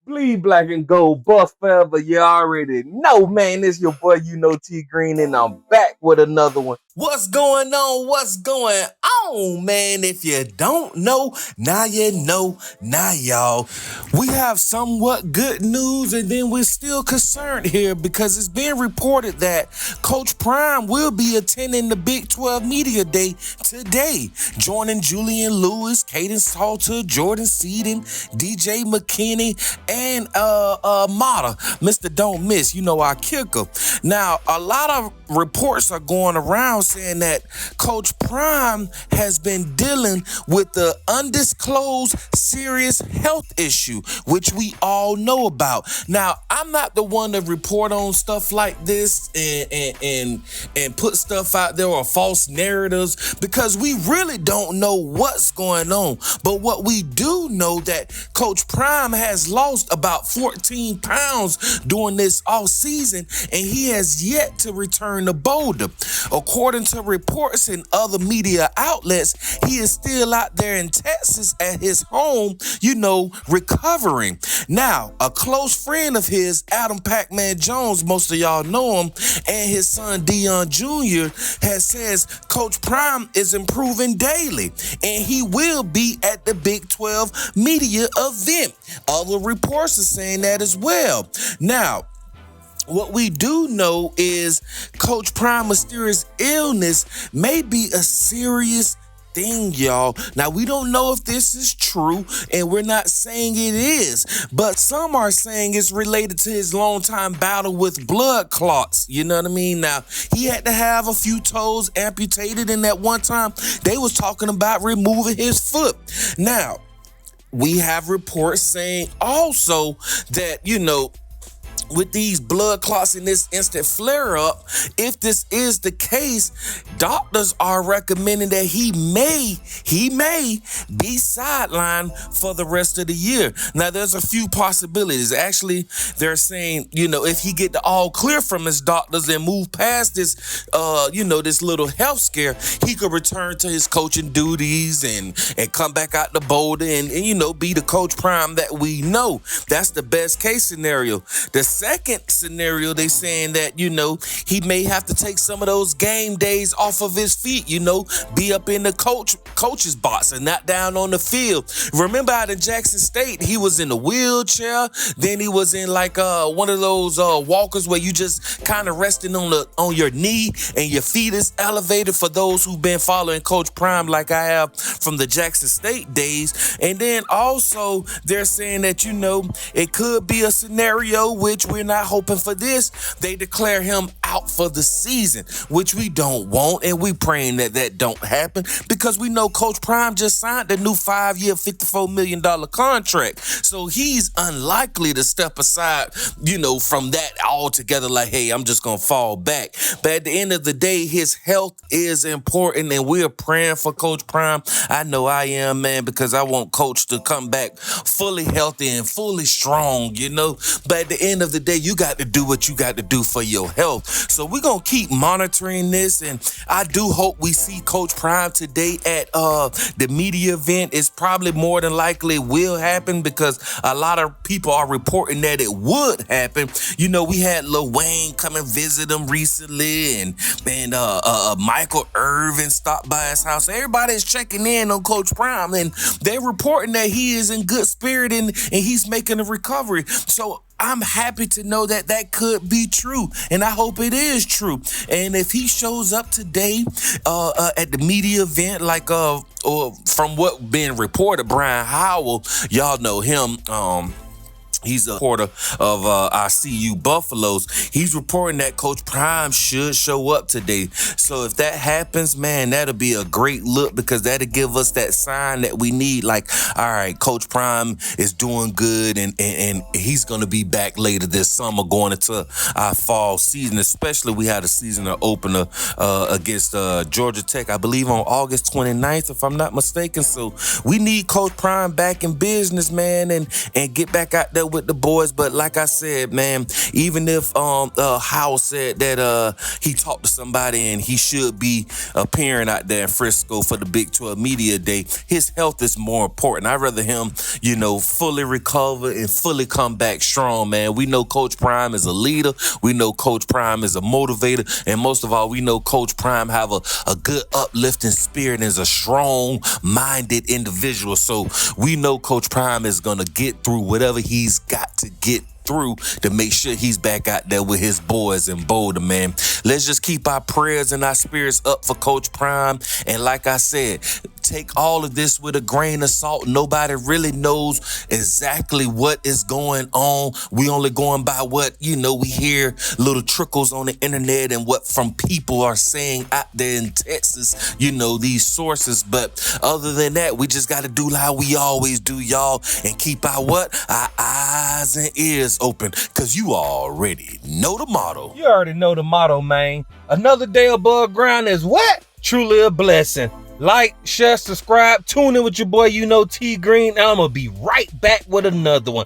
Bleed black and gold, buff forever. You already know, man. It's your boy, T Green, and I'm back with another one. What's going on? What's going on, man? If you don't know, now you know. Now, y'all, we have somewhat good news, and then we're still concerned here because it's being reported that Coach Prime will be attending the Big 12 Media Day today, joining Julian Lewis, Kaidon Salter, Jordan Seaton, DJ McKinney, and Mata, Mr. Don't Miss, our kicker. Now, a lot of reports are going around saying that Coach Prime has been dealing with the undisclosed serious health issue, which we all know about. Now, I'm not the one to report on stuff like this and put stuff out there or false narratives because we really don't know what's going on. But what we do know that Coach Prime has lost about 14 pounds during this offseason, and he has yet to return to Boulder. According to reports in other media outlets, he is still out there in Texas at his home, recovering. Now, a close friend of his, Adam Pacman Jones, most of y'all know him, and his son Deion Jr. says Coach Prime is improving daily, and he will be at the Big 12 media event. Other reports are saying that as well. Now, what we do know is Coach Prime's mysterious illness may be a serious thing, y'all. Now, we don't know if this is true, and we're not saying it is, but some are saying it's related to his long-time battle with blood clots. You know what I mean? Now, he had to have a few toes amputated, and at one time, they was talking about removing his foot. Now, we have reports saying also that, with these blood clots in this instant flare-up, if this is the case, doctors are recommending that he may be sidelined for the rest of the year. Now, there's a few possibilities. Actually, they're saying, if he get the all clear from his doctors and move past this, this little health scare, he could return to his coaching duties and come back out to Boulder and be the Coach Prime that we know. That's the best case scenario. The second scenario, they saying that, he may have to take some of those game days off of his feet, be up in the coach's box and not down on the field. Remember out in Jackson State, he was in a wheelchair. Then he was in like one of those walkers where you just kind of resting on your knee and your feet is elevated, for those who've been following Coach Prime like I have from the Jackson State days. And then also they're saying that, it could be a scenario which we're not hoping for this. They declare him out for the season, which we don't want, and we praying that don't happen because we know Coach Prime just signed a new 5-year, $54 million contract. So he's unlikely to step aside, from that altogether like, hey, I'm just going to fall back. But at the end of the day, his health is important, and we're praying for Coach Prime. I know I am, man, because I want Coach to come back fully healthy and fully strong, But at the end of the day, you got to do what you got to do for your health. So we're going to keep monitoring this, and I do hope we see Coach Prime today at the media event. It's probably more than likely will happen because a lot of people are reporting that it would happen. We had Lil Wayne come and visit him recently, and Michael Irvin stopped by his house. Everybody is checking in on Coach Prime, and they're reporting that he is in good spirit and he's making a recovery. So I'm happy to know that could be true, and I hope it is true. And if he shows up today at the media event, like or from what being reported, Brian Howell, y'all know him. He's a reporter of our CU Buffaloes. He's reporting that Coach Prime should show up today. So if that happens, man, that'll be a great look because that'll give us that sign that we need. Like, all right, Coach Prime is doing good and he's going to be back later this summer going into our fall season. Especially we had a season opener against Georgia Tech, I believe on August 29th, if I'm not mistaken. So we need Coach Prime back in business, man, and get back out there with the boys, but like I said, man, even if Howell said that he talked to somebody and he should be appearing out there in Frisco for the Big 12 Media Day, his health is more important. I'd rather him, fully recover and fully come back strong, man. We know Coach Prime is a leader. We know Coach Prime is a motivator. And most of all, we know Coach Prime have a good uplifting spirit and is a strong-minded individual. So we know Coach Prime is going to get through whatever he's got to get through to make sure he's back out there with his boys in Boulder, man. Let's just keep our prayers and our spirits up for Coach Prime. And like I said, take all of this with a grain of salt. Nobody really knows exactly what is going on. We only going by what, we hear little trickles on the internet and what from people are saying out there in Texas, these sources. But other than that, we just got to do how we always do, y'all, and keep our eyes and ears open, because you already know the motto. You already know the motto, man. Another day above ground is what? Truly a blessing. Like, share, subscribe, tune in with your boy, T Green, and I'm going to be right back with another one.